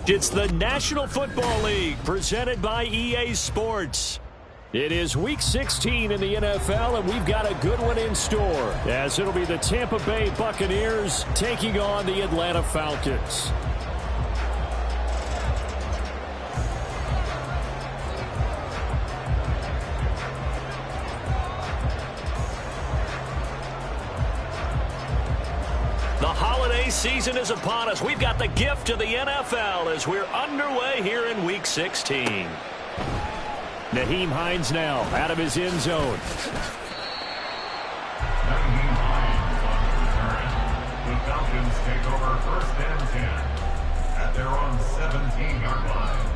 It's the National Football League presented by EA Sports. It is Week 16 in the NFL, and we've got a good one in store, as it'll be the Tampa Bay Buccaneers taking on the Atlanta Falcons. The holiday season is upon us. We've got the gift of the NFL as we're underway here in Week 16. Nyheim Hines now out of his end zone. Nyheim Hines on the return. The Falcons take over 1st and 10 at their own 17-yard line.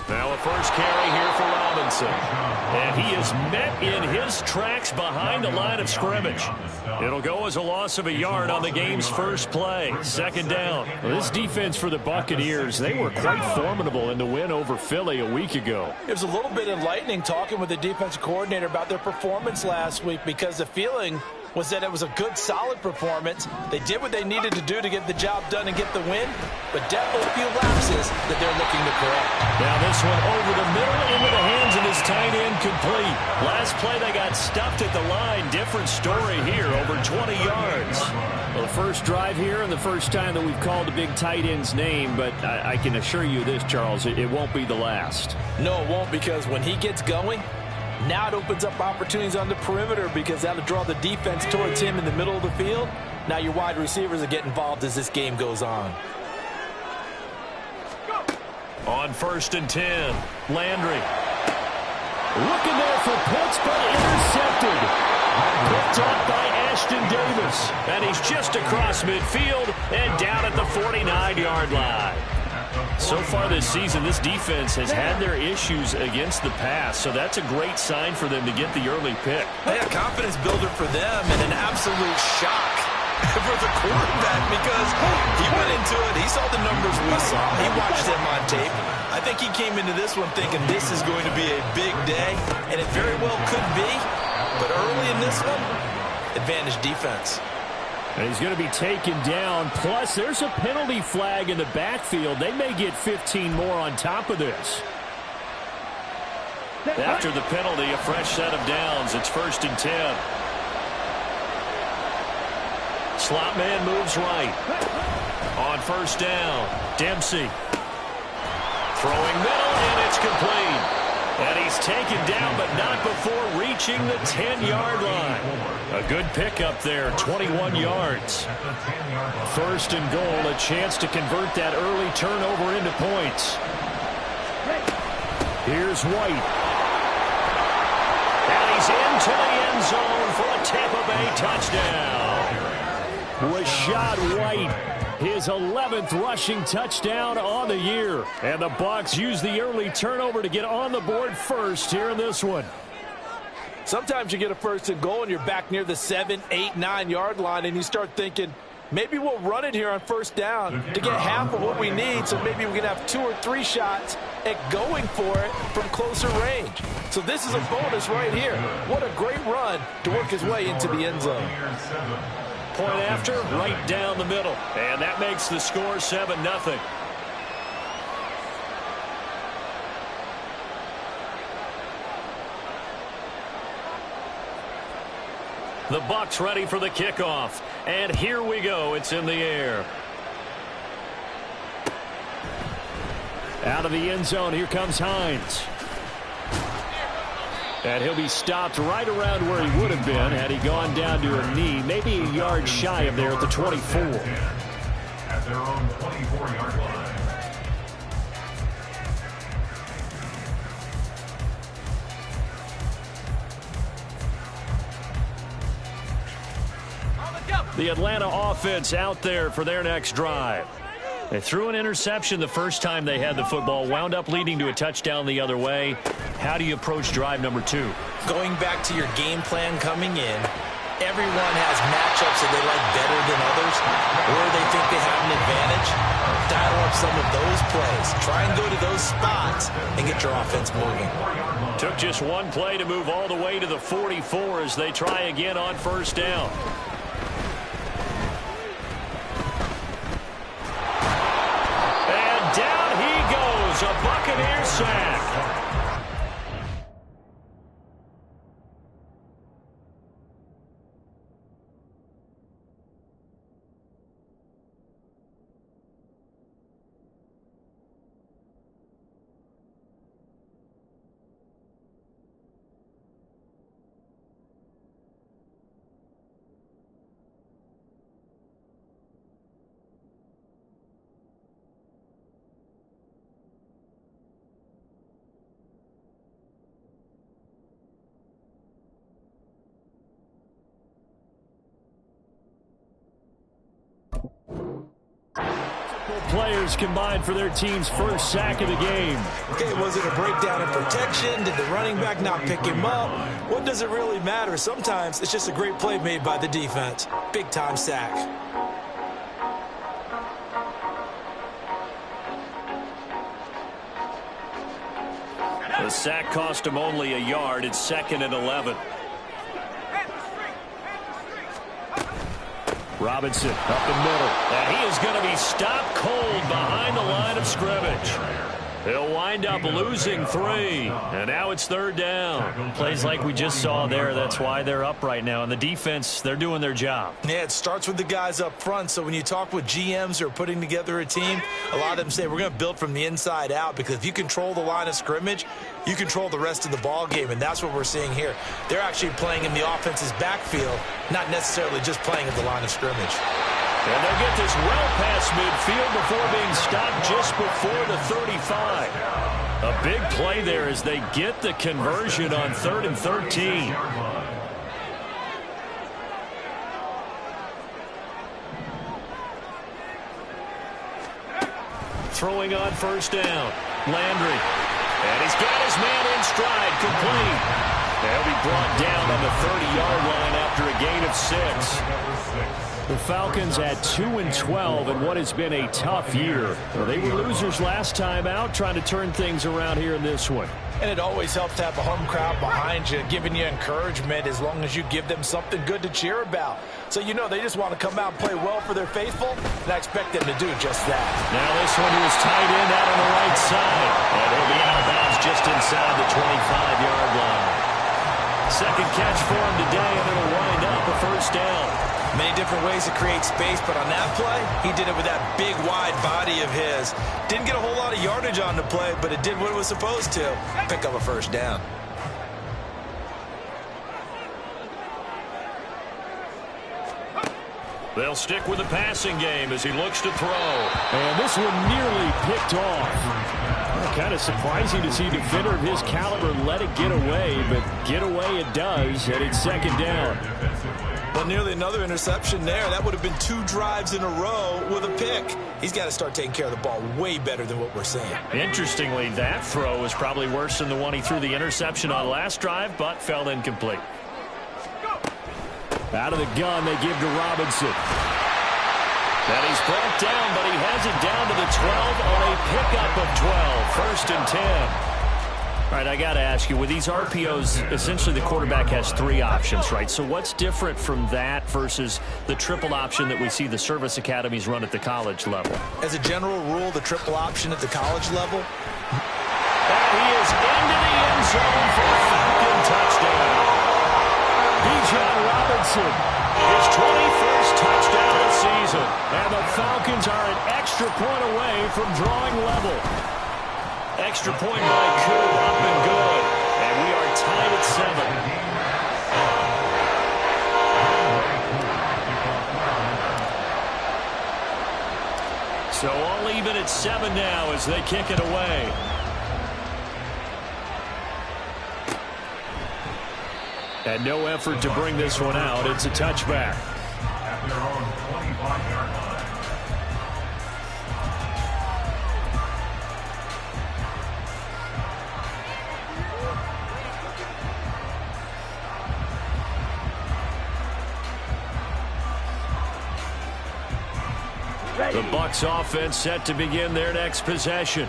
Now a first carry here for Robinson. And he is met in his tracks behind the line of scrimmage. It'll go as a loss of a yard on the game's first play. 2nd down. Well, this defense for the Buccaneers, they were quite formidable in the win over Philly a week ago. It was a little bit enlightening talking with the defensive coordinator about their performance last week, because the feeling was that it was a good, solid performance. They did what they needed to do to get the job done and get the win, but definitely a few lapses that they're looking to correct. Now this one over the middle into the hands of his tight end, complete. Last play they got stuffed at the line. Different story here, over 20 yards. Well, the first drive here and the first time that we've called the big tight end's name, but I can assure you this, Charles, it won't be the last. No, it won't, because when he gets going, now it opens up opportunities on the perimeter, because that'll draw the defense towards him in the middle of the field. Now your wide receivers will get involved as this game goes on. On 1st and 10, Landry. Looking there for Pitts, but intercepted. Picked up by Ashton Davis. And he's just across midfield and down at the 49-yard line. So far this season, this defense has had their issues against the pass, so that's a great sign for them to get the early pick. A confidence builder for them, and an absolute shock for the quarterback, because he went into it, he saw the numbers we saw, he watched them on tape. I think he came into this one thinking this is going to be a big day, and it very well could be, but early in this one, advantage defense. And he's going to be taken down. Plus, there's a penalty flag in the backfield. They may get 15 more on top of this. After the penalty, a fresh set of downs. It's 1st and 10. Slot man moves right. On 1st down, Dempsey. Throwing middle, and it's complete. And he's taken down, but not before reaching the 10-yard line. A good pickup there, 21 yards. 1st and goal, a chance to convert that early turnover into points. Here's White. And he's into the end zone for a Tampa Bay touchdown. Rashad White. His 11th rushing touchdown on the year. And the Bucs use the early turnover to get on the board first here in this one. Sometimes you get a 1st and goal and you're back near the 7, 8, 9-yard line, and you start thinking, maybe we'll run it here on 1st down to get half of what we need, so maybe we can have 2 or 3 shots at going for it from closer range. So this is a bonus right here. What a great run to work his way into the end zone. Point after, right down the middle. And that makes the score 7-0. The Bucs ready for the kickoff. And here we go. It's in the air. Out of the end zone, here comes Hines. And he'll be stopped right around where he would have been had he gone down to a knee, maybe a yard shy of there at the 24. At their own 24-yard line. The Atlanta offense out there for their next drive. They threw an interception the first time they had the football, wound up leading to a touchdown the other way. How do you approach drive number 2? Going back to your game plan coming in, everyone has matchups that they like better than others, or they think they have an advantage. Dial up some of those plays. Try and go to those spots and get your offense moving. Took just one play to move all the way to the 44 as they try again on first down. And down he goes, a Buccaneer sack. Players combined for their team's first sack of the game. Okay, was it a breakdown in protection? Did the running back not pick him up? What does it really matter? Sometimes it's just a great play made by the defense. Big-time sack. The sack cost him only a yard. It's 2nd and 11. Robinson up the middle. And he is going to be stopped cold behind the line of scrimmage. He'll wind up losing 3. And now it's 3rd down. Plays like we just saw there. That's why they're up right now. And the defense, they're doing their job. Yeah, it starts with the guys up front. So when you talk with GMs who are putting together a team, a lot of them say we're going to build from the inside out, because if you control the line of scrimmage, you control the rest of the ball game, and that's what we're seeing here. They're actually playing in the offense's backfield, not necessarily just playing at the line of scrimmage. And they'll get this well past midfield before being stopped just before the 35. A big play there as they get the conversion on 3rd and 13. Throwing on first down. Landry. And he's got his man in stride, complete. They'll be brought down on the 30-yard line after a gain of 6. The Falcons at 2-12 in what has been a tough year. They were losers last time out, trying to turn things around here in this one. And it always helps to have a home crowd behind you, giving you encouragement as long as you give them something good to cheer about. So you know they just want to come out and play well for their faithful, and I expect them to do just that. Now this one is tight end out on the right side. And he'll be out of bounds just inside the 25-yard line. Second catch for him today, and it'll wind up a first down. Many different ways to create space, but on that play, he did it with that big, wide body of his. Didn't get a whole lot of yardage on the play, but it did what it was supposed to. Pick up a first down. They'll stick with the passing game as he looks to throw. And this one nearly picked off. Kind of surprising to see a defender of his caliber let it get away, but get away it does, and it's 2nd down. Well, nearly another interception there. That would have been 2 drives in a row with a pick. He's got to start taking care of the ball way better than what we're seeing. Interestingly, that throw was probably worse than the one he threw the interception on last drive, but fell incomplete. Out of the gun, they give to Robinson. And he's brought down, but he has it down to the 12 on a pickup of 12. 1st and 10. All right, I got to ask you, with these RPOs, essentially the quarterback has 3 options, right? So what's different from that versus the triple option that we see the service academies run at the college level? As a general rule, the triple option at the college level. And he is into the end zone for a Falcon touchdown. Bijan Robinson, his 21st touchdown of the season. And the Falcons are an extra point away from drawing level. Extra point by Coop, up and good. And we are tied at 7. So all even at 7 now as they kick it away. And no effort to bring this one out. It's a touchback. At their own 25-yard line. The Bucs offense set to begin their next possession.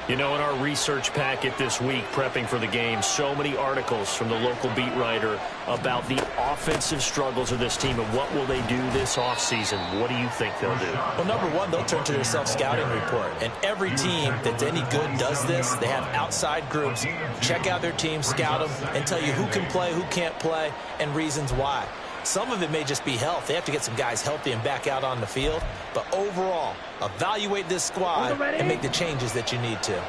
You know, in our research packet this week, prepping for the game, so many articles from the local beat writer about the offensive struggles of this team and what will they do this offseason. What do you think they'll do? Well, number one, they'll turn to their self-scouting report. And every team that's any good does this. They have outside groups. Check out their team, scout them, and tell you who can play, who can't play, and reasons why. Some of it may just be health. They have to get some guys healthy and back out on the field. But overall, evaluate this squad and make the changes that you need to.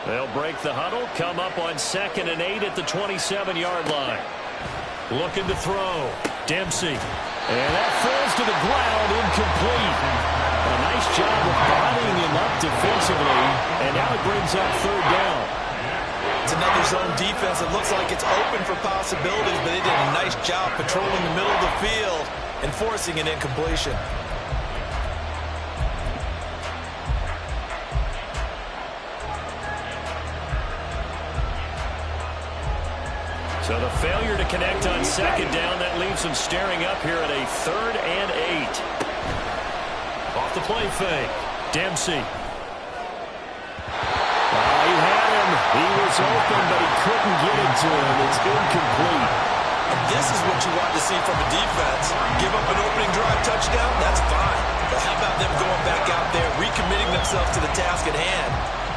They'll break the huddle, come up on 2nd and 8 at the 27-yard line. Looking to throw. Dempsey. And that falls to the ground, incomplete. A nice job of bodying him up defensively, and now it brings up 3rd down. It's another zone defense. It looks like it's open for possibilities, but they did a nice job patrolling the middle of the field and forcing an incompletion. So the failure to connect on 2nd down, that leaves them staring up here at a 3rd and 8. Off the play fake. Dempsey. He had him. He was open, but he couldn't get it to him. It's incomplete. And this is what you want to see from a defense. Give up an opening drive touchdown, that's fine. But how about them going back out there, recommitting themselves to the task at hand,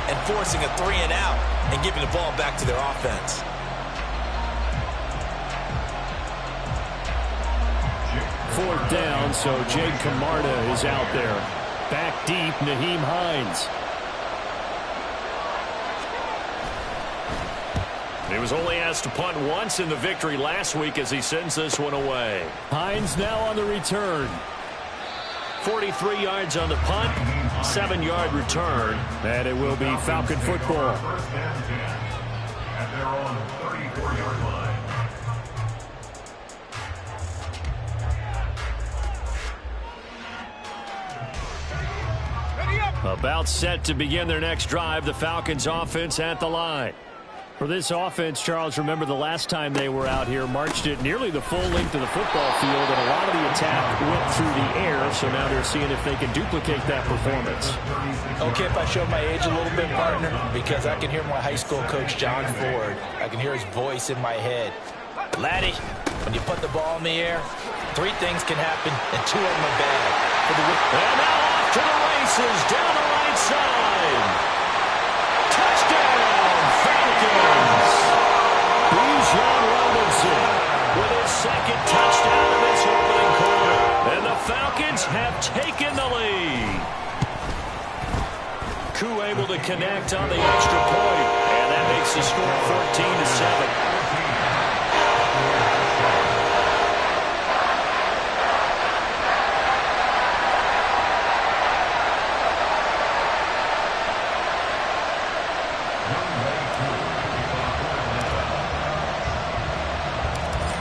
and forcing a 3 and out, and giving the ball back to their offense. Fourth down, so Jake Camarda is out there. Back deep, Nyheim Hines. He was only asked to punt once in the victory last week as he sends this one away. Hines now on the return. 43 yards on the punt, 7-yard return, and it will be Falcon football. First and 10 at their own 34-yard line. About set to begin their next drive, the Falcons offense at the line. For this offense, Charles, remember the last time they were out here, marched it nearly the full length of the football field, and a lot of the attack went through the air, so now they're seeing if they can duplicate that performance. Okay, if I show my age a little bit, partner, because I can hear my high school coach, John Ford. I can hear his voice in my head. Laddie, when you put the ball in the air, 3 things can happen, and 2 of them are bad. And now off to the races, down the right side. Touchdown, Falcons! Bijan Robinson with his 2nd touchdown of this opening quarter. And the Falcons have taken the lead. Koo able to connect on the extra point, and that makes the score 14-7.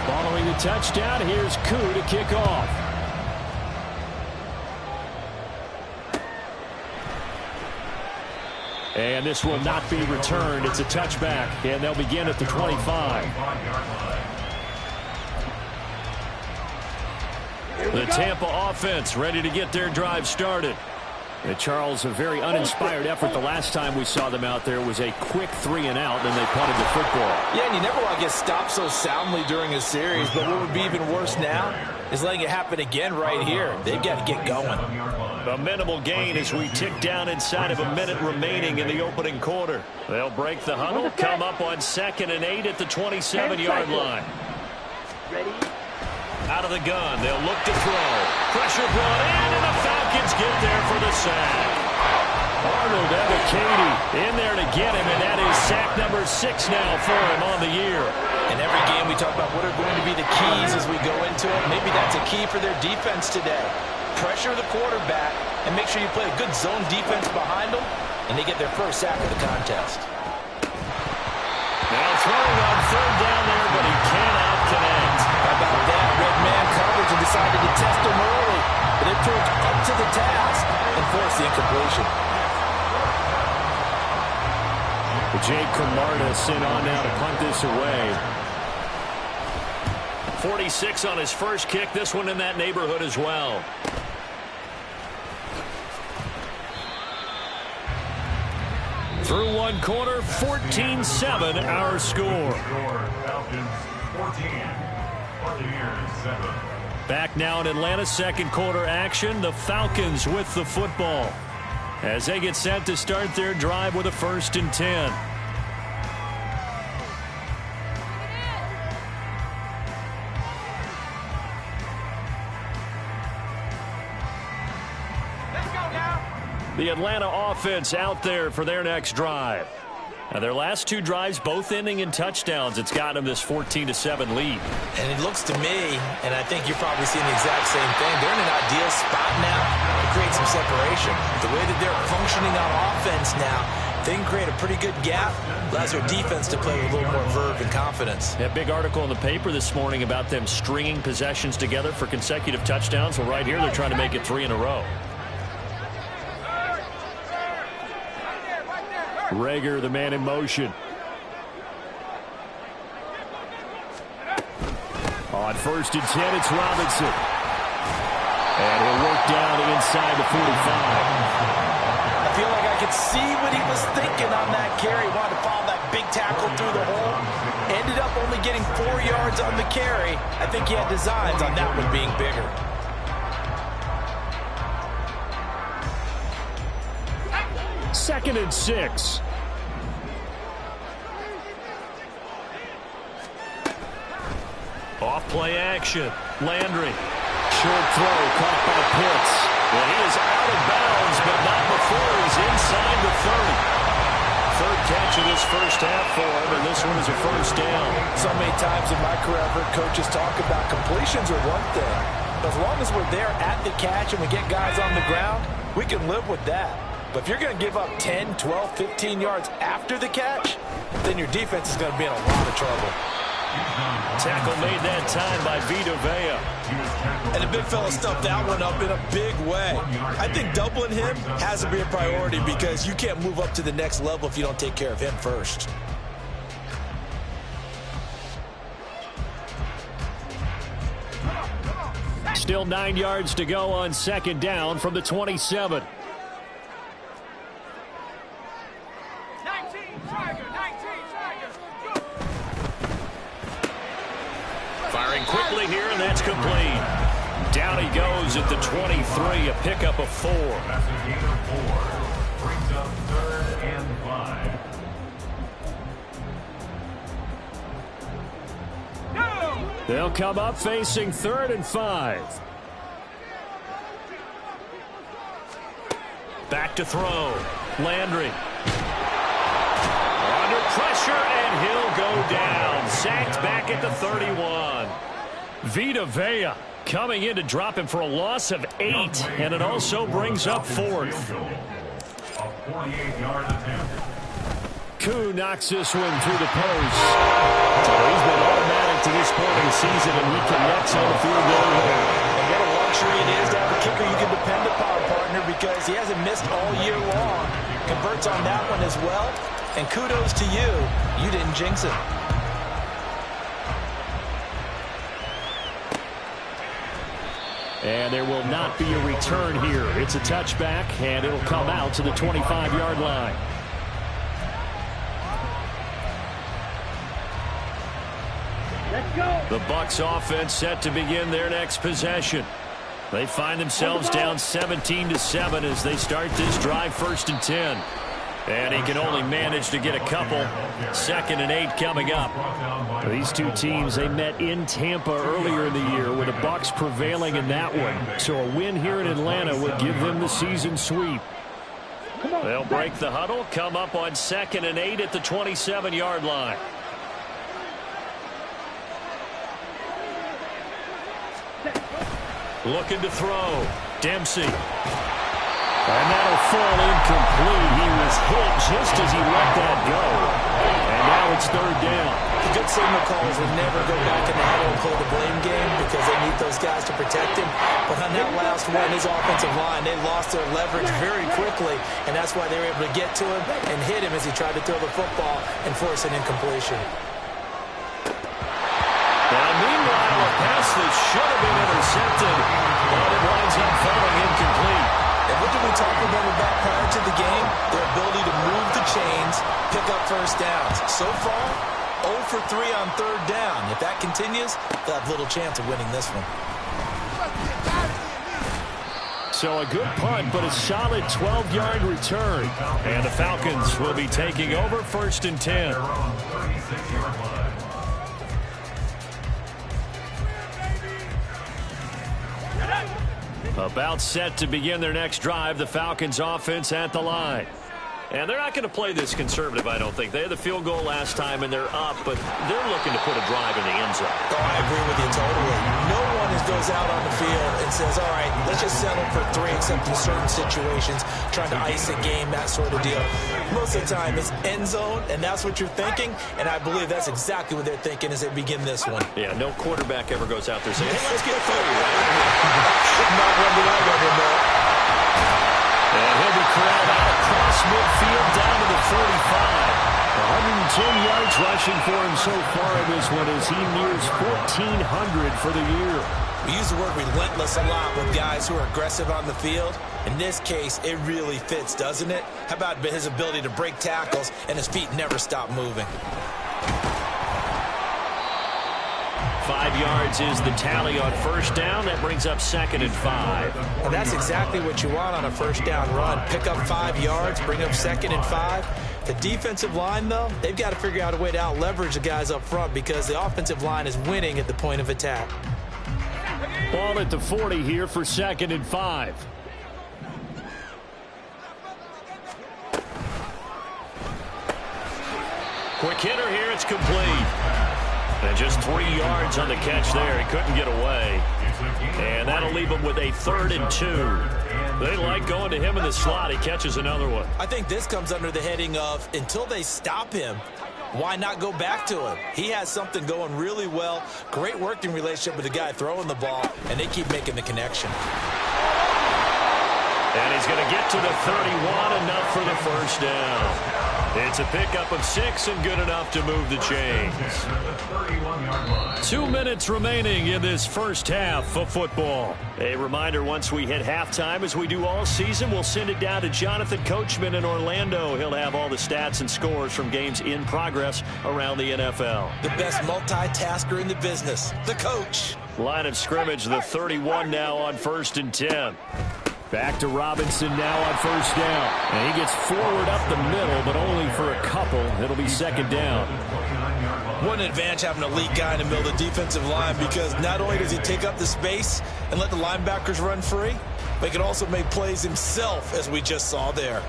Following the touchdown, here's Koo to kick off. And this will not be returned. It's a touchback, and they'll begin at the 25. The Tampa offense ready to get their drive started. And Charles, a very uninspired effort the last time we saw them out there was a quick 3 and out, and they punted the football. Yeah, and you never want to get stopped so soundly during a series, but what would be even worse now is letting it happen again right here. They've got to get going. A minimal gain as we tick down inside of a minute remaining in the opening quarter. They'll break the huddle, come up on 2nd and 8 at the 27-yard line. Ready? Out of the gun, they'll look to throw. Pressure brought in, and the Falcons get there for the sack. Arnold Ebiketie in there to get him, and that is sack number 6 now for him on the year. In every game, we talk about what are going to be the keys as we go into it. Maybe that's a key for their defense today. Pressure the quarterback, and make sure you play a good zone defense behind them, and they get their first sack of the contest. Now throwing on 3rd down there, but he cannot connect. How about that? Red man coverage and decided to test him early, but it proved up to the task and forced the incompletion. Jake Camarda sent on now to punt this away. 46 on his first kick. This one in that neighborhood as well. Through one quarter, 14-7 our score. Falcons 14, Buccaneers 7. Back now in Atlanta, second quarter action. The Falcons with the football as they get set to start their drive with a 1st and 10. The Atlanta offense out there for their next drive. Now their last 2 drives, both ending in touchdowns. It's got them this 14-7 lead. And it looks to me, and I think you're probably seeing the exact same thing, they're in an ideal spot now to create some separation. The way that they're functioning on offense now, they can create a pretty good gap. Allows their defense to play with a little more verve and confidence. A big article in the paper this morning about them stringing possessions together for consecutive touchdowns. Well, right here they're trying to make it 3 in a row. Rager, the man in motion. On 1st and 10, it's Robinson. And he'll work down inside the 45. I feel like I could see what he was thinking on that carry. Wanted to follow that big tackle through the hole. Ended up only getting 4 yards on the carry. I think he had designs on that one being bigger. Second and 6. Off play action. Landry. Short throw caught by Pitts. Well, he is out of bounds, but not before he's inside the 30. Third catch of this first half for him, and this one is a 1st down. So many times in my career, I've heard coaches talk about completions are one thing. But as long as we're there at the catch and we get guys on the ground, we can live with that. But if you're going to give up 10, 12, 15 yards after the catch, then your defense is going to be in a lot of trouble. Tackle made that time by Vita Vea. And the big fella stuffed that one up in a big way. I think doubling him has to be a priority because you can't move up to the next level if you don't take care of him first. Still 9 yards to go on 2nd down from the 27. Firing quickly here, and that's complete. Down he goes at the 23, a pickup of 4. That's a gain of 4. Brings up 3rd and 5. They'll come up facing 3rd and 5. Back to throw. Landry. Under pressure, and he'll go down. Sacked back at the 31. Vita Vea coming in to drop him for a loss of 8, and it also brings up 4th. A 48-yard attempt. Koo knocks this one through the post. So he's been automatic to this point of the season, and he connects on the field goal. And what a luxury it is to have a kicker you can depend upon, partner, because he hasn't missed all year long. Converts on that one as well. And kudos to you. You didn't jinx it. And there will not be a return here. It's a touchback, and it'll come out to the 25-yard line. Let's go. The Bucs offense set to begin their next possession. They find themselves down 17-7 as they start this drive, 1st and 10. And he can only manage to get a couple. 2nd and 8 coming up. These two teams, they met in Tampa earlier in the year with the Bucs prevailing in that one. So a win here in Atlanta would give them the season sweep. They'll break the huddle, come up on 2nd and 8 at the 27-yard line. Looking to throw. Dempsey. And that'll fall incomplete. He was hit just as he let that go. And now it's 3rd down. The good signal callers will never go back in the huddle and play the blame game because they need those guys to protect him. But on that last one, his offensive line, they lost their leverage very quickly, and that's why they were able to get to him and hit him as he tried to throw the football and force an incompletion. Now, meanwhile, a pass that should have been intercepted, but it winds up falling incomplete. And what did we talk about prior to the game? Their ability to move the chains up first downs. So far, 0 for 3 on third down. If that continues, they'll have little chance of winning this one. So a good punt, but a solid 12-yard return. And the Falcons will be taking over 1st and 10. About set to begin their next drive, the Falcons offense at the line. And they're not going to play this conservative, I don't think. They had the field goal last time, and they're up, but they're looking to put a drive in the end zone. Oh, I agree with you totally. No one goes out on the field and says, all right, let's just settle for 3, except in certain situations, trying to ice a game, that sort of deal. Most of the time, it's end zone, and that's what you're thinking, and I believe that's exactly what they're thinking as they begin this one. Yeah, no quarterback ever goes out there saying, hey, let's get through. Not one that I've ever met. And he'll be corralled out across midfield down to the 45. 110 yards rushing for him so far in this one as he nears 1,400 for the year. We use the word relentless a lot with guys who are aggressive on the field. In this case, it really fits, doesn't it? How about his ability to break tackles and his feet never stop moving? 5 yards is the tally on first down. That brings up 2nd and 5. And that's exactly what you want on a first down run. Pick up 5 yards, bring up 2nd and 5. The defensive line, though, they've got to figure out a way to out-leverage the guys up front because the offensive line is winning at the point of attack. Ball at the 40 here for 2nd and 5. Quick hitter here. It's complete. And just 3 yards on the catch there. He couldn't get away. And that'll leave him with a 3rd and 2. They like going to him in the slot. He catches another one. I think this comes under the heading of until they stop him, why not go back to him? He has something going really well. Great working relationship with the guy throwing the ball, and they keep making the connection. And he's going to get to the 31, enough for the first down. It's a pickup of 6 and good enough to move the chains. 2 minutes remaining in this first half of football. A reminder, once we hit halftime, as we do all season, we'll send it down to Jonathan Coachman in Orlando. He'll have all the stats and scores from games in progress around the NFL. The best multitasker in the business, the coach. Line of scrimmage, the 31 now on 1st and 10. Back to Robinson now on first down. And he gets forward up the middle, but only for a couple. It'll be 2nd down. What an advantage having an elite guy in the middle of the defensive line, because not only does he take up the space and let the linebackers run free, but he can also make plays himself, as we just saw there.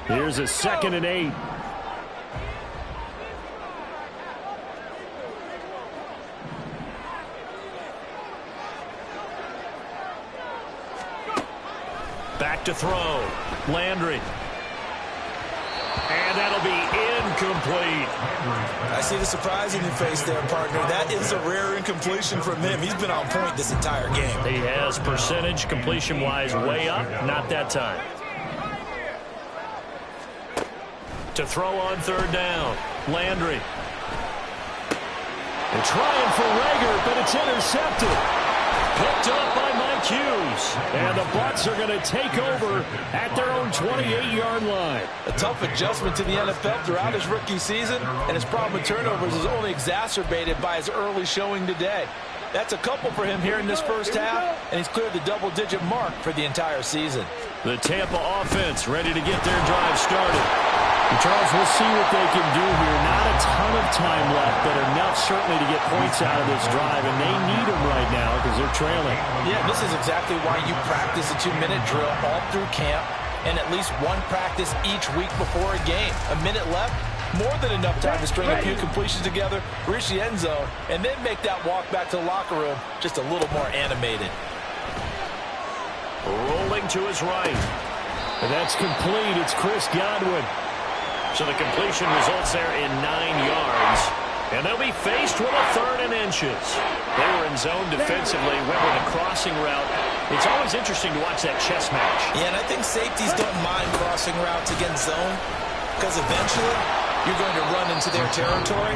Here's a 2nd and 8. Back to throw. Landry. And that'll be incomplete. I see the surprise in your face there, partner. That is a rare incompletion from him. He's been on point this entire game. He has percentage completion-wise way up. Not that time. To throw on 3rd down. Landry. They're trying for Rager, but it's intercepted. Picked up by Mike Hughes. And the Bucs are going to take over at their own 28-yard line. A tough adjustment to the NFL throughout his rookie season, and his problem with turnovers is only exacerbated by his early showing today. That's a couple for him here in this first half, and he's cleared the double-digit mark for the entire season. The Tampa offense ready to get their drive started. And Charles, we'll see what they can do here. Not a ton of time left, but enough certainly to get points out of this drive, and they need them right now because they're trailing. Yeah, this is exactly why you practice a 2-minute drill all through camp and at least one practice each week before a game. A minute left, more than enough time to string a few completions together, reach the end zone, and then make that walk back to the locker room just a little more animated. Rolling to his right. And that's complete. It's Chris Godwin. So the completion results there in 9 yards. And they'll be faced with a 3rd and inches. They were in zone defensively, went with a crossing route. It's always interesting to watch that chess match. Yeah, and I think safeties don't mind crossing routes against zone, because eventually you're going to run into their territory,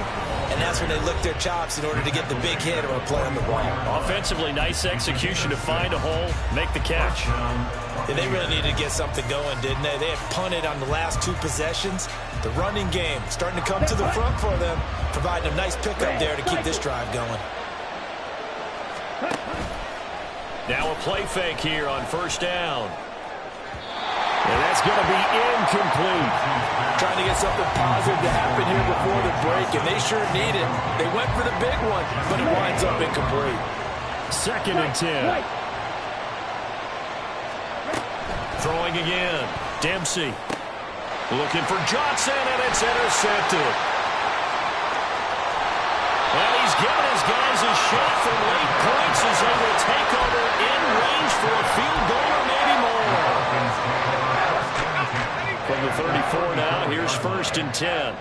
and that's when they lick their chops in order to get the big hit or a play on the ball. Offensively, nice execution to find a hole, make the catch. Yeah, they really needed to get something going, didn't they? They had punted on the last 2 possessions. The running game starting to come to the front for them, providing a nice pickup there to keep this drive going. Now a play fake here on first down. And that's going to be incomplete. Trying to get something positive to happen here before the break, and they sure need it. They went for the big one, but it winds up incomplete. 2nd and 10. Throwing again. Dempsey looking for Johnson, and it's intercepted. Well, he's given his guys a shot for late points as they will take over in range for a field goal or maybe more. From the 34 now, here's 1st and 10.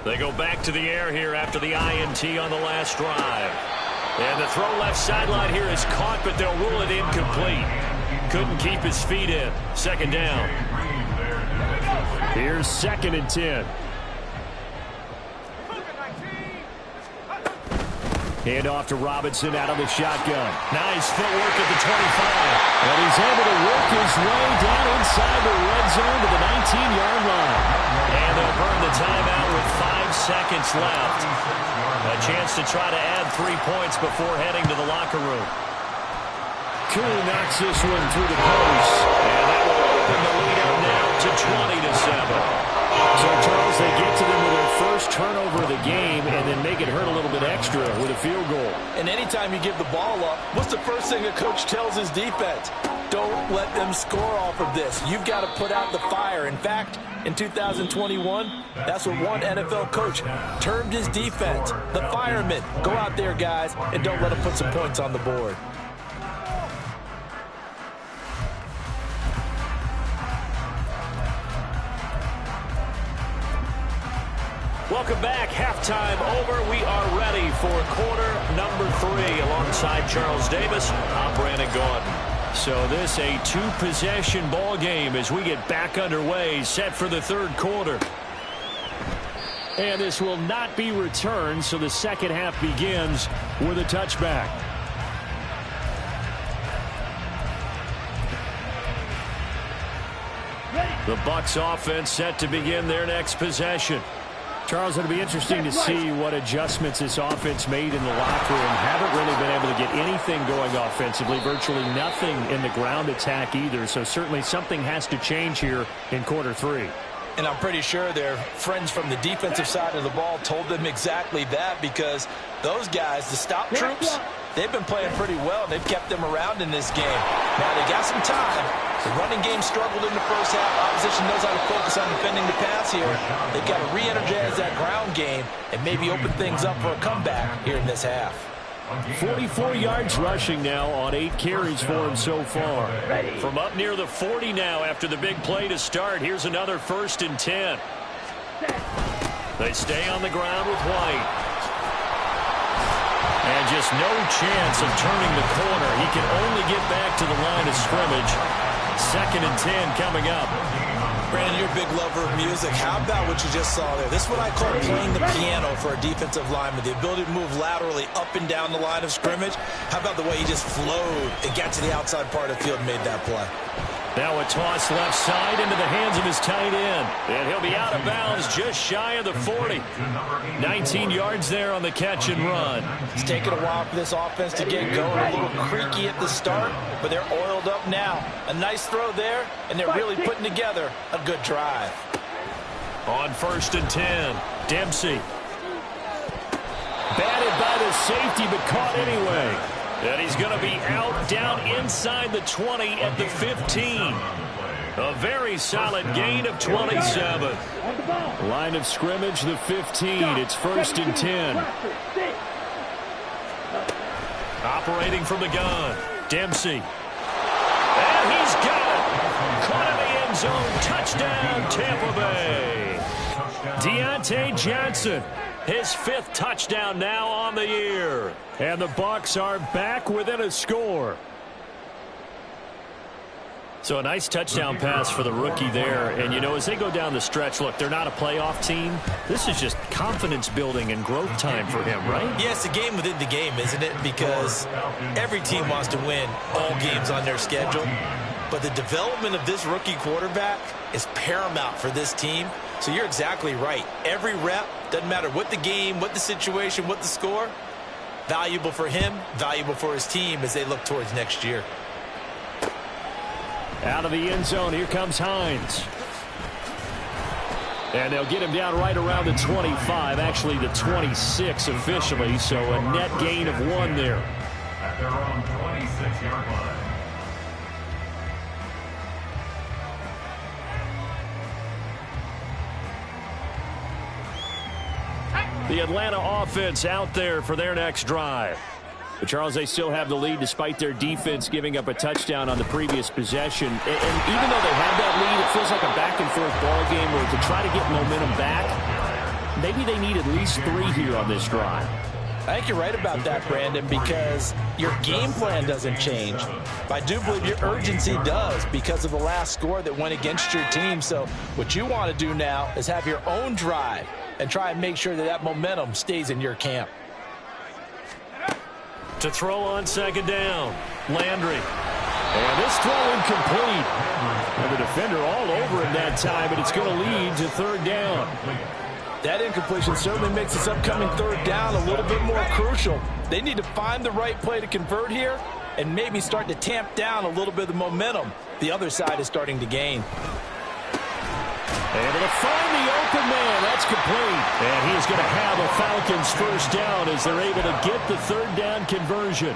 They go back to the air here after the INT on the last drive. And the throw left sideline here is caught, but they'll rule it incomplete. Couldn't keep his feet in. 2nd down. Here's 2nd and 10. Hand off to Robinson out of the shotgun. Nice footwork at the 25. And he's able to work his way down inside the red zone to the 19-yard line. And they'll burn the timeout with 5 seconds left. A chance to try to add 3 points before heading to the locker room. Cool knocks this one through the post. And that will open the lead up now to 20-7. So, Charles, they get to them with their first turnover of the game and then make it hurt a little bit extra with a field goal. And anytime you give the ball up, what's the first thing a coach tells his defense? Don't let them score off of this. You've got to put out the fire. In fact, in 2021, that's what one NFL coach termed his defense. The firemen. Go out there, guys, and don't let them put some points on the board. Welcome back. Halftime over. We are ready for quarter number 3 alongside Charles Davis. I'm Brandon Gaudin. So this a 2-possession ball game as we get back underway, set for the 3rd quarter. And this will not be returned, so the second half begins with a touchback. The Bucs offense set to begin their next possession. Charles, it'll be interesting to see what adjustments this offense made in the locker room. Haven't really been able to get anything going offensively, virtually nothing in the ground attack either. So certainly something has to change here in quarter 3. And I'm pretty sure their friends from the defensive side of the ball told them exactly that, because those guys, the stop troops, they've been playing pretty well. They've kept them around in this game. Now they got some time. The running game struggled in the first half. Opposition knows how to focus on defending the pass here. They've got to re-energize that ground game and maybe open things up for a comeback here in this half. 44 yards rushing now on 8 carries for him so far. From up near the 40 now after the big play to start. Here's another 1st and 10. They stay on the ground with White. And just no chance of turning the corner. He can only get back to the line of scrimmage. 2nd and 10 coming up. Brandon, you're a big lover of music. How about what you just saw there? This is what I call playing the piano for a defensive lineman. The ability to move laterally up and down the line of scrimmage. How about the way he just flowed and got to the outside part of the field and made that play? Now a toss left side into the hands of his tight end. And he'll be out of bounds just shy of the 40. 19 yards there on the catch and run. It's taken a while for this offense to get going. A little creaky at the start, but they're oiled up now. A nice throw there, and they're really putting together a good drive. On 1st and 10, Dempsey. Batted by the safety, but caught anyway. And he's going to be out down inside the 20 at the 15. A very solid gain of 27. Line of scrimmage, the 15. It's 1st and 10. Operating from the gun, Dempsey. And he's got it. Caught in the end zone. Touchdown, Tampa Bay. Deontay Johnson. His 5th touchdown now on the year. And the Bucs are back within a score. So a nice touchdown pass for the rookie there. And, you know, as they go down the stretch, look, they're not a playoff team. This is just confidence building and growth time for him, right? Yeah, it's a game within the game, isn't it? Because every team wants to win all games on their schedule. But the development of this rookie quarterback is paramount for this team. So you're exactly right. Every rep, doesn't matter what the game, what the situation, what the score, valuable for him, valuable for his team as they look towards next year. Out of the end zone, here comes Hines. And they'll get him down right around the 25, actually the 26 officially, so a net gain of 1 there. At their own 26-yard line. The Atlanta offense out there for their next drive. But Charles, they still have the lead despite their defense giving up a touchdown on the previous possession. And even though they have that lead, it feels like a back-and-forth ball game where to try to get momentum back, maybe they need at least 3 here on this drive. I think you're right about that, Brandon, because your game plan doesn't change. But I do believe your urgency does because of the last score that went against your team. So what you want to do now is have your own drive and try and make sure that that momentum stays in your camp. To throw on second down, Landry. And this throw incomplete. And the defender all over him that time, but it's going to lead to 3rd down. That incompletion certainly makes this upcoming 3rd down a little bit more crucial. They need to find the right play to convert here and maybe start to tamp down a little bit of the momentum the other side is starting to gain. Able to find the open man. That's complete. And he's going to have a Falcons 1st down as they're able to get the 3rd down conversion.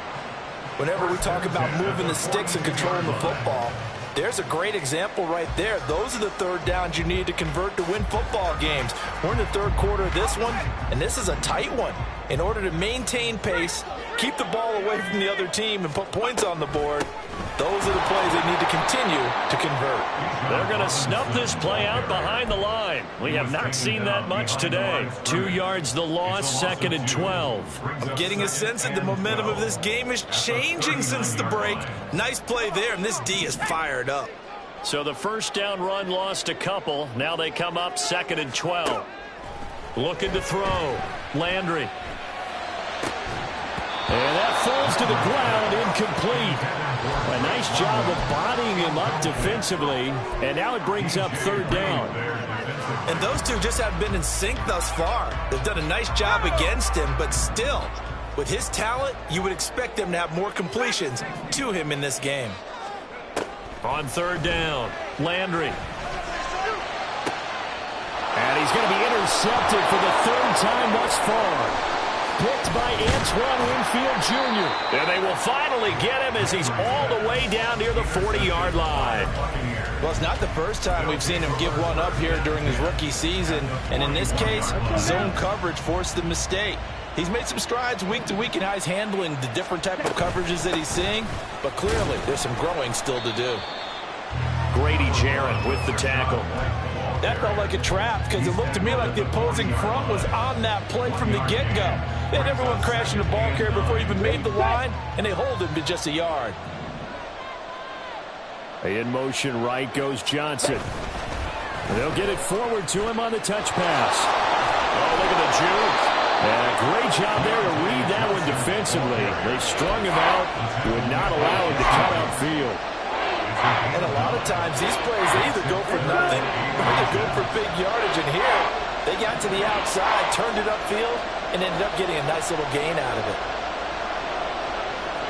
Whenever we talk about moving the sticks and controlling the football, there's a great example right there. Those are the 3rd downs you need to convert to win football games. We're in the 3rd quarter of this one, and this is a tight one. In order to maintain pace, keep the ball away from the other team, and put points on the board, those are the plays they need to continue to convert. They're going to snuff this play out behind the line. We have not seen that much today. 2 yards the loss, 2nd and 12. I'm getting a sense that the momentum of this game is changing since the break. Nice play there, and this D is fired up. So the 1st down run lost a couple. Now they come up 2nd and 12. Looking to throw. Landry. And that falls to the ground, incomplete. A nice job of bodying him up defensively, and now it brings up 3rd down. And those two just haven't been in sync thus far. They've done a nice job against him, but still, with his talent, you would expect them to have more completions to him in this game. On 3rd down, Landry. And he's going to be intercepted for the 3rd time thus far. Picked by Antoine Winfield Jr. And they will finally get him as he's all the way down near the 40-yard line. Well, it's not the first time we've seen him give one up here during his rookie season. And in this case, zone coverage forced the mistake. He's made some strides week to week in how he's handling the different type of coverages that he's seeing. But clearly, there's some growing still to do. Grady Jarrett with the tackle. That felt like a trap because it looked to me like the opposing front was on that play from the get-go. They had everyone crashing the ball carrier before he even made the line, and they hold him to just a yard. In motion right goes Johnson. They'll get it forward to him on the touch pass. Oh, look at the juke. And a great job there to read that one defensively. They strung him out, would not allow him to cut upfield. And a lot of times, these plays, they either go for nothing or they go for big yardage. And here, they got to the outside, turned it upfield, and ended up getting a nice little gain out of it.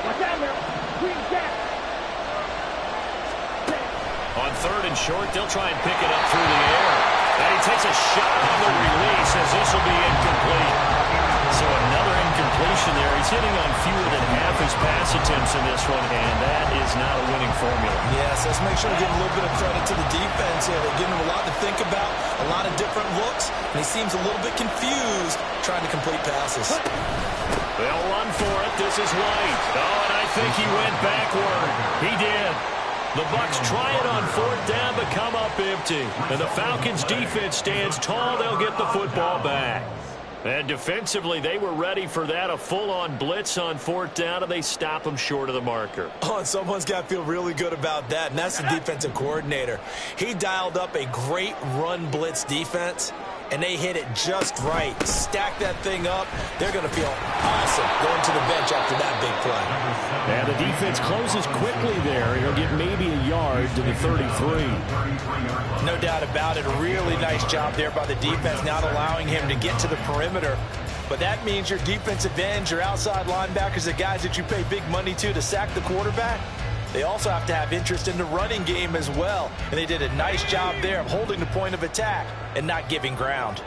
Watch out now. Green jack. On 3rd and short, they'll try and pick it up through the air. And he takes a shot on the release as this will be incomplete. So another incompletion there. He's hitting on fewer than half his pass attempts in this one, and that is not a winning formula. Yes, let's make sure to give a little bit of credit to the defense here. They're giving him a lot to think about, a lot of different looks, and he seems a little bit confused trying to complete passes. They'll run for it. This is White. Oh, and I think he went backward. He did. The Bucs try it on 4th down, but come up empty. And the Falcons' defense stands tall. They'll get the football back. And defensively, they were ready for that. A full-on blitz on fourth down, and they stop them short of the marker. Oh, and someone's got to feel really good about that, and that's the defensive coordinator. He dialed up a great run blitz defense, and they hit it just right. Stack that thing up. They're going to feel awesome going to the bench after that big play. And the defense closes quickly there. He'll get maybe a yard to the 33. No doubt about it. A really nice job there by the defense, not allowing him to get to the perimeter. But that means your defensive ends, your outside linebackers, the guys that you pay big money to sack the quarterback, they also have to have interest in the running game as well. And they did a nice job there of holding the point of attack and not giving ground.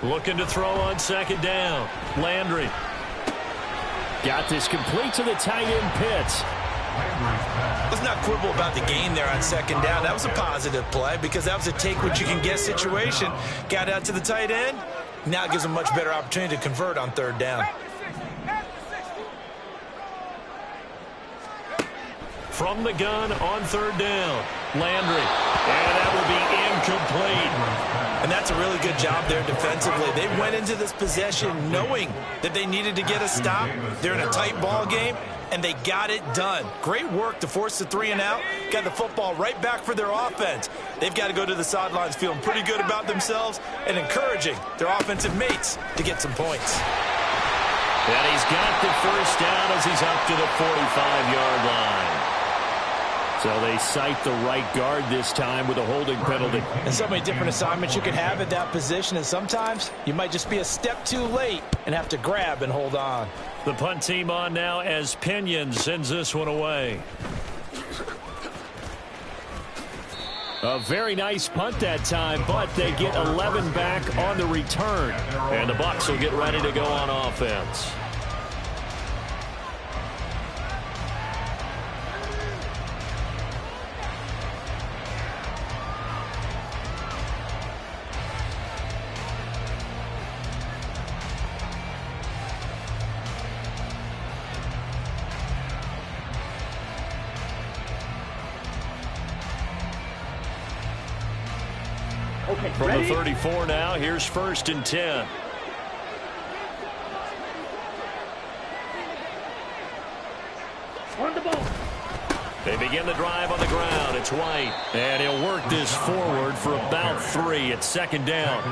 Looking to throw on second down. Landry. Got this complete to the tight end Pitts. Let's not quibble about the gain there on second down. That was a positive play because that was a take-what-you-can-get situation. Got out to the tight end. Now it gives them a much better opportunity to convert on third down. From the gun on third down. Landry. And that will be incomplete. And that's a really good job there defensively. They went into this possession knowing that they needed to get a stop. They're in a tight ball game, and they got it done. Great work to force the 3 and out. Got the football right back for their offense. They've got to go to the sidelines feeling pretty good about themselves and encouraging their offensive mates to get some points. And he's got the first down as he's up to the 45-yard line. So they cite the right guard this time with a holding penalty. And so many different assignments you can have at that position, and sometimes you might just be a step too late and have to grab and hold on. The punt team on now as Pinion sends this one away. A very nice punt that time, but they get 11 back on the return. And the Bucs will get ready to go on offense. Okay, From ready? the 34 now, here's 1st and 10. On the ball. They begin the drive on the ground. It's White. And he'll work this forward for about 3 at second down.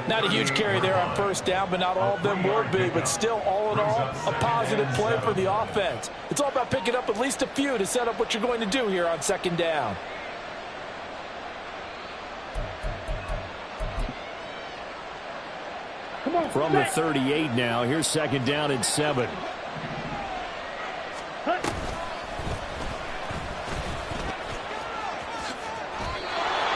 Not a huge carry there on first down, but not all of them were big. But still, all in all, a positive play for the offense. It's all about picking up at least a few to set up what you're going to do here on second down. Come on. From the 38 now, here's second down and 7.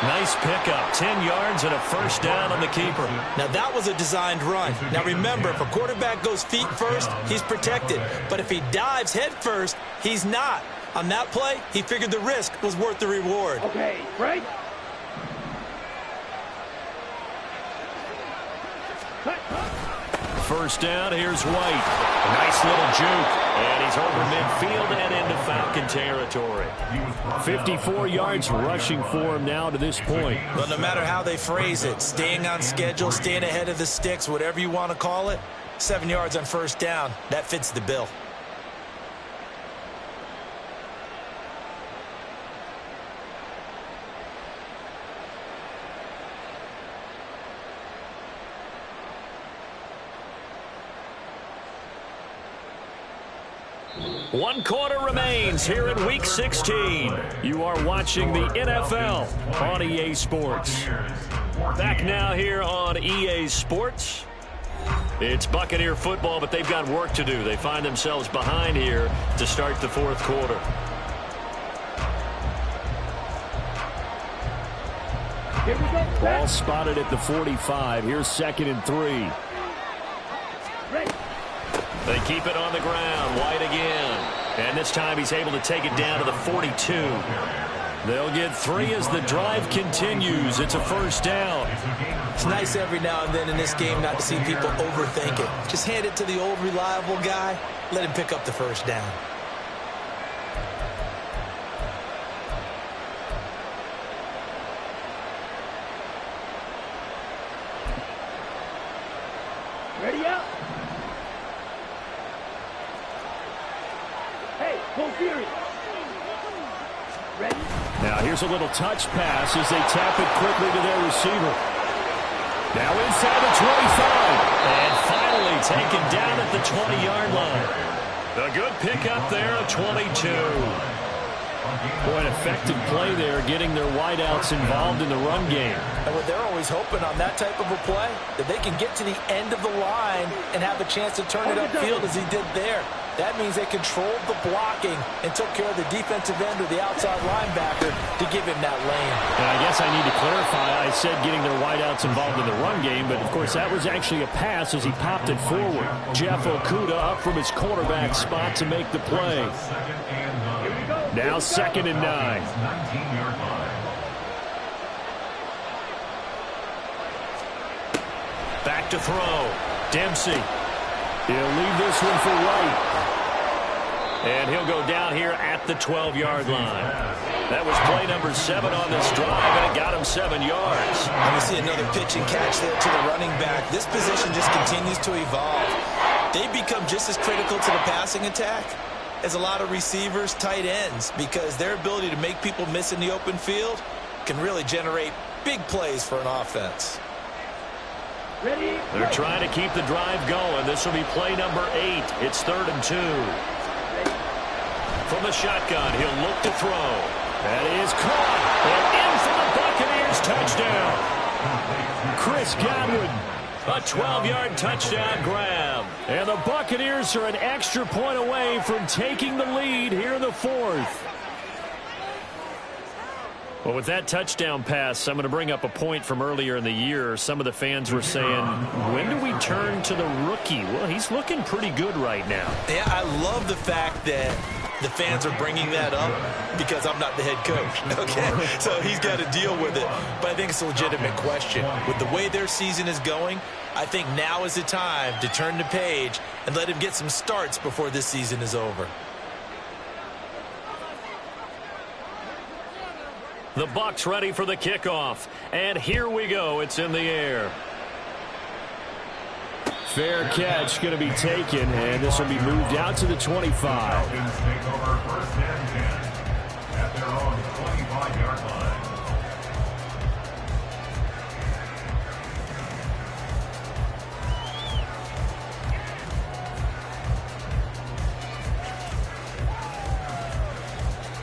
Nice pickup, 10 yards and a first down on the keeper. Now, that was a designed run. Now, remember, if a quarterback goes feet first, he's protected. But if he dives head first, he's not. On that play, he figured the risk was worth the reward. Okay, right? First down, here's White. Nice little juke. And he's over midfield and into Falcon territory. 54 yards rushing for him now to this point. Well, no matter how they phrase it, staying on schedule, staying ahead of the sticks, whatever you want to call it, 7 yards on first down, that fits the bill. One quarter remains here in Week 16. You are watching the NFL on EA Sports. Back now here on EA Sports. It's Buccaneer football, but they've got work to do. They find themselves behind here to start the fourth quarter. Here we go. Ball spotted at the 45. Here's 2nd and 3. Ready. They keep it on the ground. White again. And this time he's able to take it down to the 42. They'll get 3 as the drive continues. It's a first down. It's nice every now and then in this game not to see people overthink it. Just hand it to the old reliable guy. Let him pick up the first down. Full series. Ready? Now here's a little touch pass as they tap it quickly to their receiver. Now inside the 25. And finally taken down at the 20-yard line. A good pickup there, a 22. Boy, an effective play there, getting their wideouts involved in the run game. And what they're always hoping on that type of a play, that they can get to the end of the line and have a chance to turn it upfield as he did there. That means they controlled the blocking and took care of the defensive end or the outside linebacker to give him that lane. And I guess I need to clarify, I said getting their wideouts involved in the run game, but of course that was actually a pass as he popped it forward. Jeff Okudah up from his cornerback spot to make the play. Now 2nd and 9. Back to throw. Dempsey. He'll leave this one for White. And he'll go down here at the 12-yard line. That was play number 7 on this drive, and it got him 7 yards. And we see another pitch and catch there to the running back. This position just continues to evolve. They become just as critical to the passing attack as a lot of receivers, tight ends, because their ability to make people miss in the open field can really generate big plays for an offense. Ready? They're trying to keep the drive going. This will be play number 8. It's 3rd and 2. From the shotgun, he'll look to throw. That is caught. And in for the Buccaneers touchdown. Chris Godwin. A 12-yard touchdown grab. And the Buccaneers are an extra point away from taking the lead here in the 4th. Well, with that touchdown pass, I'm going to bring up a point from earlier in the year. Some of the fans were saying, when do we turn to the rookie? Well, he's looking pretty good right now. Yeah, I love the fact that the fans are bringing that up because I'm not the head coach, okay? So he's got to deal with it. But I think it's a legitimate question. With the way their season is going, I think now is the time to turn the page and let him get some starts before this season is over. The Bucs ready for the kickoff. And here we go. It's in the air. Fair catch going to be taken, and this will be moved out to the 25. Falcons take over 1st and 10 at their own 25-yard line.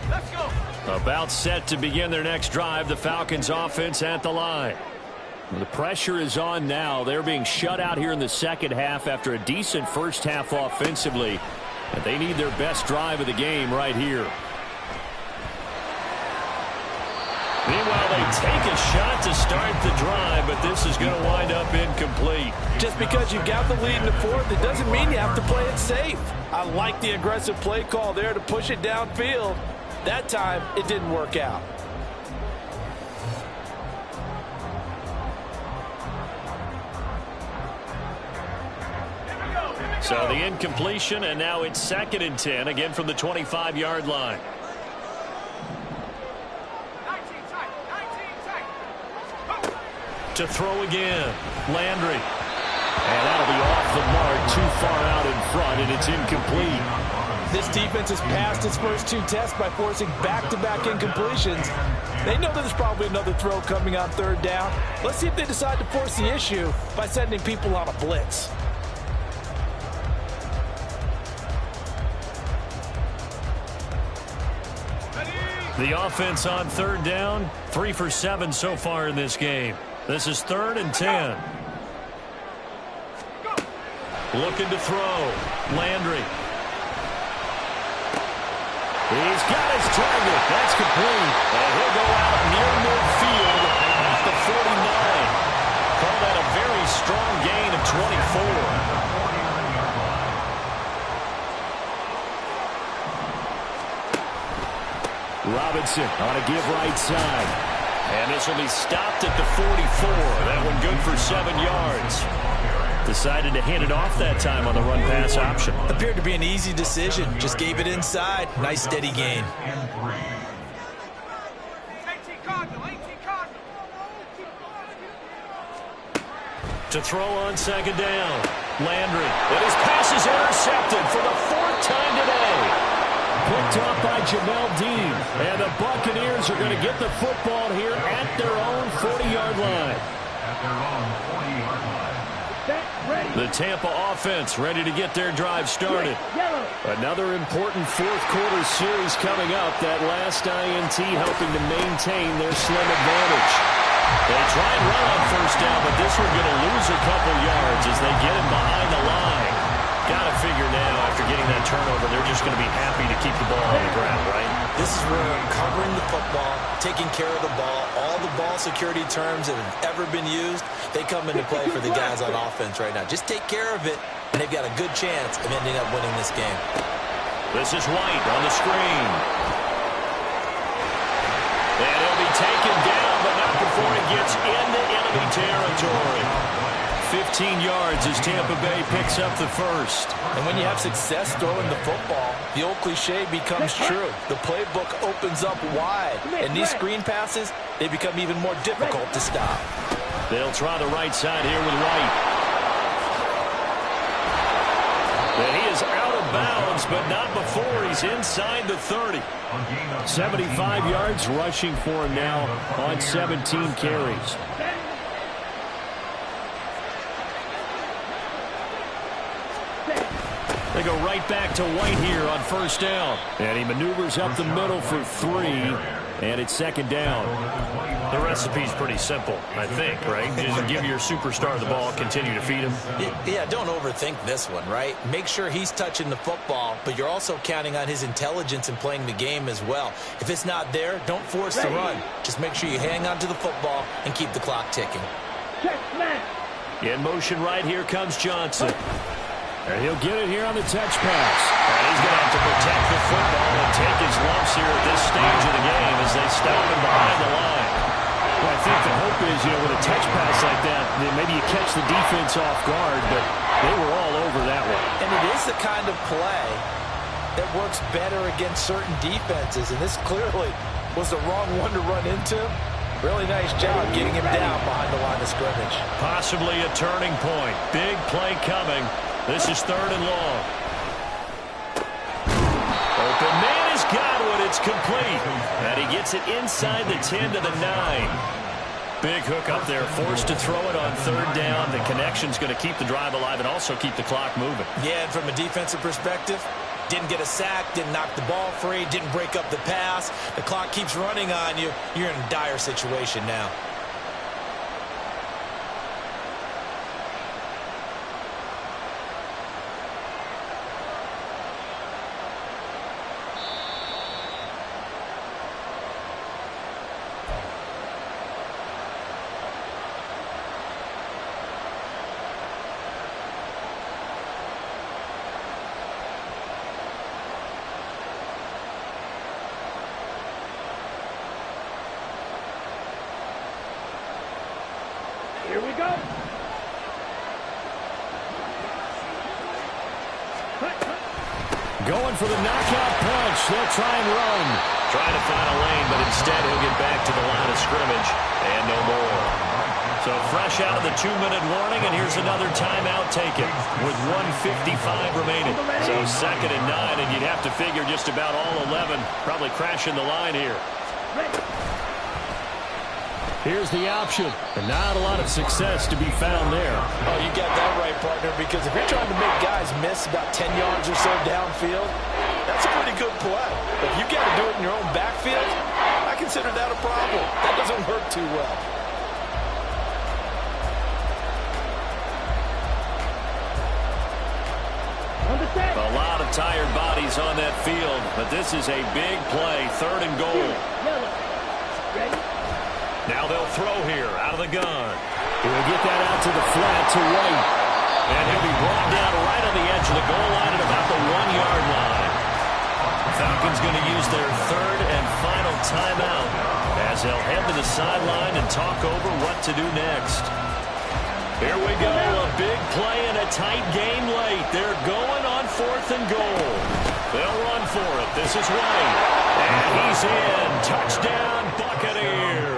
Let's go. About set to begin their next drive, the Falcons offense at the line. The pressure is on now. They're being shut out here in the second half after a decent first half offensively. And they need their best drive of the game right here. Meanwhile, they take a shot to start the drive, but this is going to wind up incomplete. Just because you've got the lead in the 4th, it doesn't mean you have to play it safe. I like the aggressive play call there to push it downfield. That time, it didn't work out. So the incompletion, and now it's 2nd and 10, again from the 25-yard line. To throw again, Landry. And that'll be off the mark, too far out in front, and it's incomplete. This defense has passed its first 2 tests by forcing back-to-back incompletions. They know that there's probably another throw coming on 3rd down. Let's see if they decide to force the issue by sending people on a blitz. The offense on 3rd down, 3 for 7 so far in this game. This is 3rd and 10. Looking to throw. Landry. He's got his target. That's complete. And he'll go out near midfield at the 49. Call that a very strong gain of 24. Robinson on a give right side. And this will be stopped at the 44. That one good for 7 yards. Decided to hand it off that time on the run-pass option. Appeared to be an easy decision. Just gave it inside. Nice steady gain. To throw on 2nd down. Landry. And his pass is intercepted for the 4th time today. picked off by Jamel Dean. And the Buccaneers are going to get the football here at their own 40-yard line. At their own 40-yard line. The Tampa offense ready to get their drive started. Another important fourth quarter series coming up. That last INT helping to maintain their slim advantage. They try and run on first down, but this one's going to lose a couple yards as they get him behind the line. Got to figure now, after getting that turnover, they're just going to be happy to keep the ball on the ground, right? This is where covering the football, taking care of the ball, all the ball security terms that have ever been used, they come into play for the guys on offense right now. Just take care of it, and they've got a good chance of ending up winning this game. This is White on the screen. And he'll be taken down, but not before he gets into enemy territory. 15 yards as Tampa Bay picks up the first. And when you have success throwing the football, the old cliche becomes true. The playbook opens up wide. And these screen passes, they become even more difficult to stop. They'll try the right side here with White. And he is out of bounds, but not before he's inside the 30. 75 yards rushing for him now on 17 carries. They go right back to White here on first down. And he maneuvers up the middle for 3. And it's second down. The recipe's pretty simple, I think, right? Just give your superstar the ball, continue to feed him. Yeah, don't overthink this one, right? Make sure he's touching the football, but you're also counting on his intelligence in playing the game as well. If it's not there, don't force the run. Just make sure you hang on to the football and keep the clock ticking. In motion right here comes Johnson. And he'll get it here on the touch pass. And he's going to have to protect the football and take his lumps here at this stage of the game as they stop him behind the line. Well, I think the hope is, with a touch pass like that, maybe you catch the defense off guard, but they were all over that one. And it is the kind of play that works better against certain defenses, and this clearly was the wrong one to run into. Really nice job getting him down behind the line of scrimmage. Possibly a turning point. Big play coming. This is third and long. Open man has got one. It's complete. And he gets it inside the 10 to the 9. Big hook up there. Forced to throw it on third down. The connection's going to keep the drive alive and also keep the clock moving. Yeah, and from a defensive perspective, didn't get a sack, didn't knock the ball free, didn't break up the pass. The clock keeps running on you. You're in a dire situation now. Here we go. Going for the knockout punch. They'll try and run. Trying to find a lane, but instead he'll get back to the line of scrimmage. And no more. So fresh out of the 2-minute warning, and here's another timeout taken with 1:55 remaining. So 2nd and 9, and you'd have to figure just about all 11 probably crashing the line here. Here's the option, and not a lot of success to be found there. Oh, you got that right, partner, because if you're trying to make guys miss about 10 yards or so downfield, that's a pretty good play. But if you got to do it in your own backfield, I consider that a problem. That doesn't work too well. A lot of tired bodies on that field, but this is a big play, 3rd and goal. Now they'll throw here out of the gun. He'll get that out to the flat to White. And he'll be brought down right on the edge of the goal line at about the 1-yard line. Falcons going to use their 3rd and final timeout as they'll head to the sideline and talk over what to do next. Here we go, a big play and a tight game late. They're going on 4th and goal. They'll run for it. This is White. And he's in. Touchdown, Buccaneers.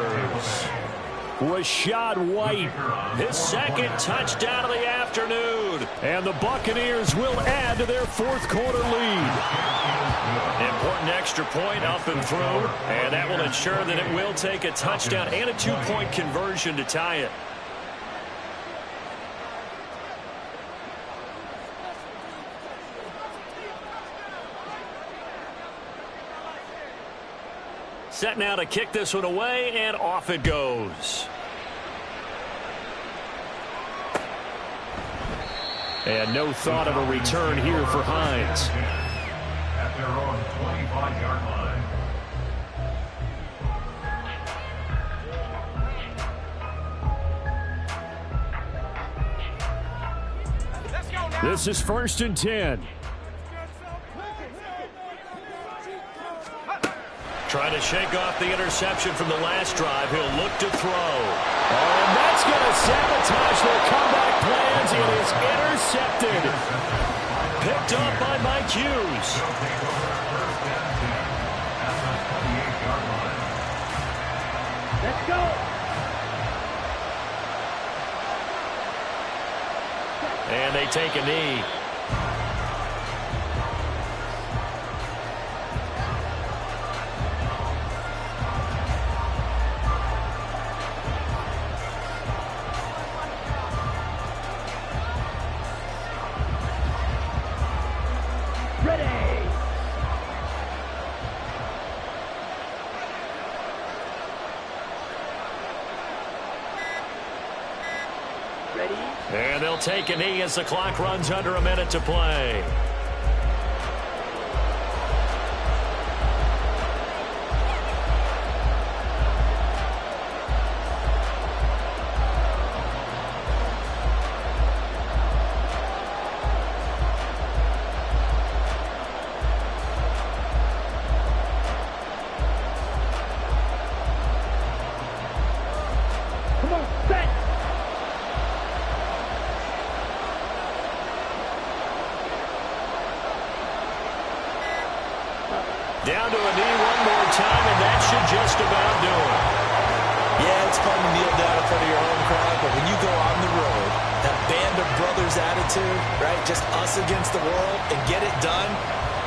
Rashad White, his second touchdown of the afternoon. And the Buccaneers will add to their fourth quarter lead. Important extra point up and through, and that will ensure that it will take a touchdown and a two-point conversion to tie it. Set now to kick this one away, and off it goes. And no thought of a return here for Hines. At their own 25-yard line. This is 1st and 10. Trying to shake off the interception from the last drive. He'll look to throw. And that's going to sabotage their comeback plans. It is intercepted. Picked up by Mike Hughes. Let's go. And they take a knee. And they'll take a knee as the clock runs under a minute to play. Come on, set. Down to a knee one more time, and that should just about do it. Yeah, it's fun to kneel down in front of your home crowd, but when you go on the road, that band of brothers attitude, right, just us against the world, and get it done,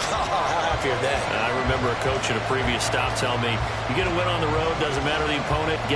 how happy are they? I remember a coach at a previous stop tell me, you get a win on the road, doesn't matter the opponent, get